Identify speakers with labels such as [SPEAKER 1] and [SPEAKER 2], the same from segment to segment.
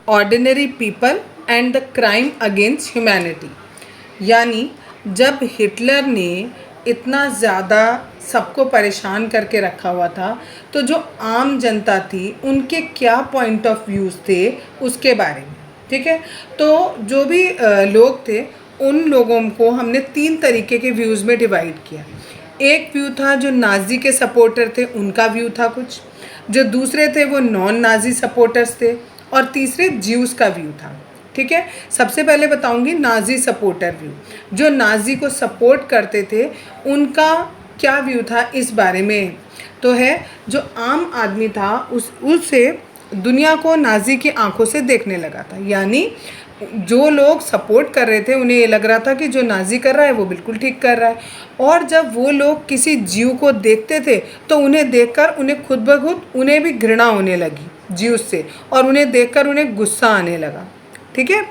[SPEAKER 1] Ordinary people and the crime against humanity. यानी जब Hitler ने इतना ज़्यादा सबको परेशान करके रखा हुआ था, तो जो आम जनता थी उनके क्या पॉइंट ऑफ व्यूज़ थे उसके बारे में, ठीक है। तो जो भी लोग थे उन लोगों को हमने 3 तरीके के व्यूज़ में डिवाइड किया। एक व्यू था जो नाज़ी के सपोर्टर थे, उनका व्यू था कुछ, जो दूसरे थे वो नॉन नाज़ी सपोर्टर्स थे, और तीसरे ज्यूज़ का व्यू था, ठीक है। सबसे पहले बताऊंगी नाज़ी सपोर्टर व्यू। जो नाज़ी को सपोर्ट करते थे उनका क्या व्यू था इस बारे में, तो है जो आम आदमी था उससे दुनिया को नाज़ी की आंखों से देखने लगा था। यानी जो लोग सपोर्ट कर रहे थे उन्हें ये लग रहा था कि जो नाज़ी कर रहा है वो बिल्कुल ठीक कर रहा है, और जब वो लोग किसी जीव को देखते थे तो उन्हें देखकर उन्हें खुद ब खुद उन्हें भी घृणा होने लगी जीव से, और उन्हें देखकर उन्हें गुस्सा आने लगा, ठीक है।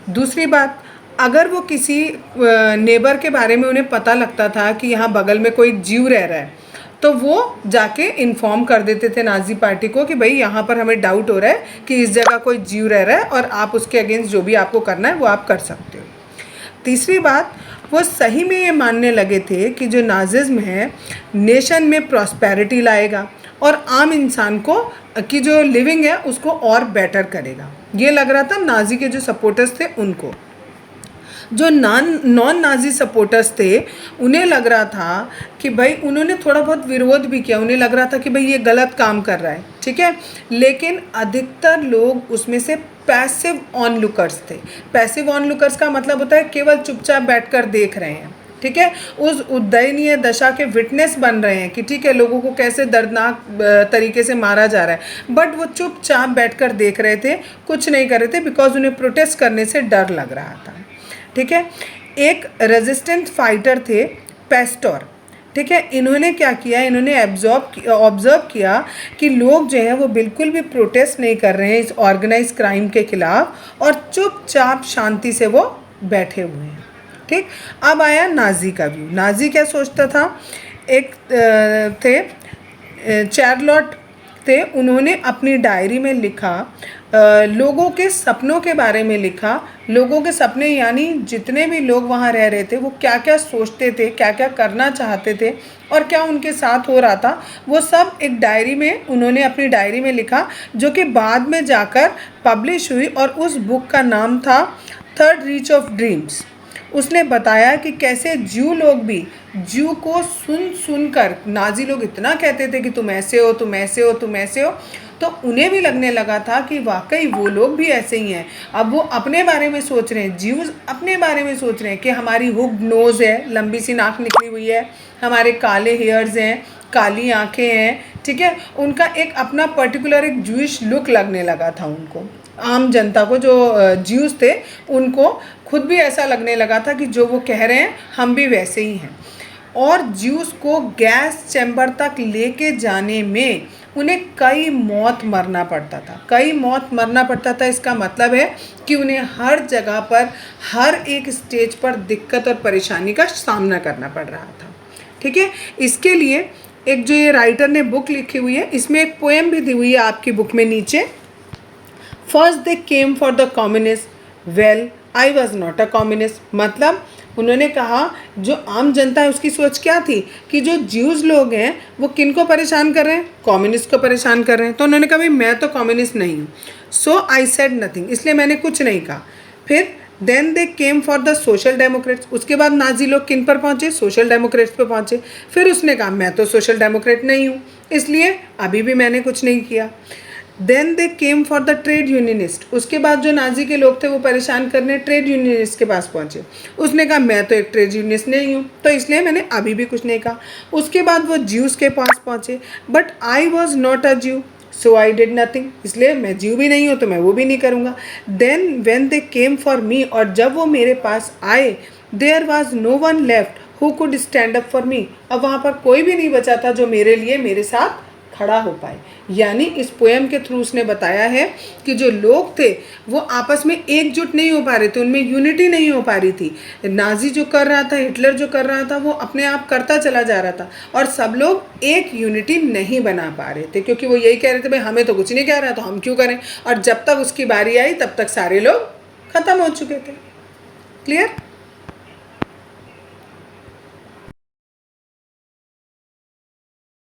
[SPEAKER 1] दूसरी बात, अगर वो किसी नेबर के बारे में उन्हें पता लगता था कि यहाँ बगल में कोई जीव रह रहा है, तो वो जाके इन्फॉर्म कर देते थे नाज़ी पार्टी को कि भाई यहाँ पर हमें डाउट हो रहा है कि इस जगह कोई जीव रह रहा है, और आप उसके अगेंस्ट जो भी आपको करना है वो आप कर सकते हो। तीसरी बात, वो सही में ये मानने लगे थे कि जो नाज़िज़्म है नेशन में प्रॉस्पेरिटी लाएगा और आम इंसान को की जो लिविंग है उसको और बेटर करेगा। ये लग रहा था नाज़ी के जो सपोर्टर्स थे उनको। जो नॉन नाज़ी सपोर्टर्स थे उन्हें लग रहा था कि भाई, उन्होंने थोड़ा बहुत विरोध भी किया, उन्हें लग रहा था कि भाई ये गलत काम कर रहा है, ठीक है। लेकिन अधिकतर लोग उसमें से पैसिव ऑनलुकर्स थे। पैसिव ऑनलुकर्स का मतलब होता है केवल चुपचाप बैठकर देख रहे हैं, ठीक है। उस दयनीय दशा के विटनेस बन रहे हैं कि ठीक है लोगों को कैसे दर्दनाक तरीके से मारा जा रहा है, बट वो चुपचाप बैठकर देख रहे थे, कुछ नहीं कर रहे थे, बिकॉज उन्हें प्रोटेस्ट करने से डर लग रहा था, ठीक है। एक रेजिस्टेंट फाइटर थे पेस्टोर, ठीक है। इन्होंने क्या किया, इन्होंने ऑब्ज़र्व किया कि लोग जो हैं वो बिल्कुल भी प्रोटेस्ट नहीं कर रहे हैं इस ऑर्गेनाइज क्राइम के खिलाफ, और चुपचाप शांति से वो बैठे हुए हैं, ठीक। अब आया नाज़ी का व्यू। नाज़ी क्या सोचता था, एक थे चार्लोट थे, उन्होंने अपनी डायरी में लिखा, लोगों के सपनों के बारे में लिखा। लोगों के सपने यानी जितने भी लोग वहाँ रह रहे थे वो क्या क्या सोचते थे, क्या क्या करना चाहते थे और क्या उनके साथ हो रहा था, वो सब एक डायरी में उन्होंने अपनी डायरी में लिखा, जो कि बाद में जाकर पब्लिश हुई, और उस बुक का नाम था थर्ड रीच ऑफ ड्रीम्स। उसने बताया कि कैसे ज्यू लोग भी ज्यू को सुन कर, नाज़ी लोग इतना कहते थे कि तुम ऐसे हो, तुम ऐसे हो, तुम ऐसे हो, तो उन्हें भी लगने लगा था कि वाकई वो लोग भी ऐसे ही हैं। अब वो अपने बारे में सोच रहे हैं, ज्यूज़ अपने बारे में सोच रहे हैं कि हमारी हुक्ड नोज़ है, लंबी सी नाक निकली हुई है, हमारे काले हेयर्स हैं, काली आंखें हैं, ठीक है। उनका एक अपना पर्टिकुलर एक ज्यूइश लुक लगने लगा था उनको। आम जनता को, जो ज्यूज़ थे उनको खुद भी ऐसा लगने लगा था कि जो वो कह रहे हैं हम भी वैसे ही हैं। और ज्यूज़ को गैस चैम्बर तक लेके जाने में उन्हें कई मौत मरना पड़ता था, कई मौत मरना पड़ता था। इसका मतलब है कि उन्हें हर जगह पर, हर एक स्टेज पर दिक्कत और परेशानी का सामना करना पड़ रहा था, ठीक है। इसके लिए एक जो ये राइटर ने बुक लिखी हुई है, इसमें एक पोएम भी दी हुई है आपकी बुक में नीचे। First they came for the communist, well I was not a communist. मतलब उन्होंने कहा जो आम जनता है उसकी सोच क्या थी कि जो ज्यूज़ लोग हैं वो किन को परेशान कर रहे हैं, कम्युनिस्ट को परेशान कर रहे हैं। तो उन्होंने कहा भाई मैं तो कम्युनिस्ट नहीं हूँ, सो आई सेड नथिंग, इसलिए मैंने कुछ नहीं कहा। फिर then they came for the social democrats. उसके बाद नाज़ी लोग किन पर पहुँचे, सोशल डेमोक्रेट्स पर पहुँचे। फिर उसने कहा मैं तो सोशल डेमोक्रेट नहीं हूँ, इसलिए अभी भी मैंने कुछ नहीं किया। Then they came for the trade unionist. उसके बाद जो नाज़ी के लोग थे वो परेशान करने ट्रेड यूनियनिस्ट के पास पहुँचे। उसने कहा मैं तो एक ट्रेड यूनियनिस्ट नहीं हूँ, तो इसलिए मैंने अभी भी कुछ नहीं कहा। उसके बाद वो ज्यूज़ के पास पहुँचे, but I was not a ज्यू, सो आई डिड नथिंग, इसलिए मैं ज्यू भी नहीं हूँ तो मैं वो भी नहीं करूँगा। Then when they came for me, और जब वो मेरे पास आए, there was no one left who could stand up for me. अब वहाँ पर कोई भी नहीं बचा था जो मेरे लिए मेरे साथ खड़ा हो पाए। यानी इस पोएम के थ्रू उसने बताया है कि जो लोग थे वो आपस में एकजुट नहीं हो पा रहे थे, उनमें यूनिटी नहीं हो पा रही थी। नाजी जो कर रहा था, हिटलर जो कर रहा था, वो अपने आप करता चला जा रहा था और सब लोग एक यूनिटी नहीं बना पा रहे थे, क्योंकि वो यही कह रहे थे भाई हमें तो कुछ नहीं कह रहा तो हम क्यों करें। और जब तक उसकी बारी आई तब तक सारे लोग ख़त्म हो चुके थे। क्लियर?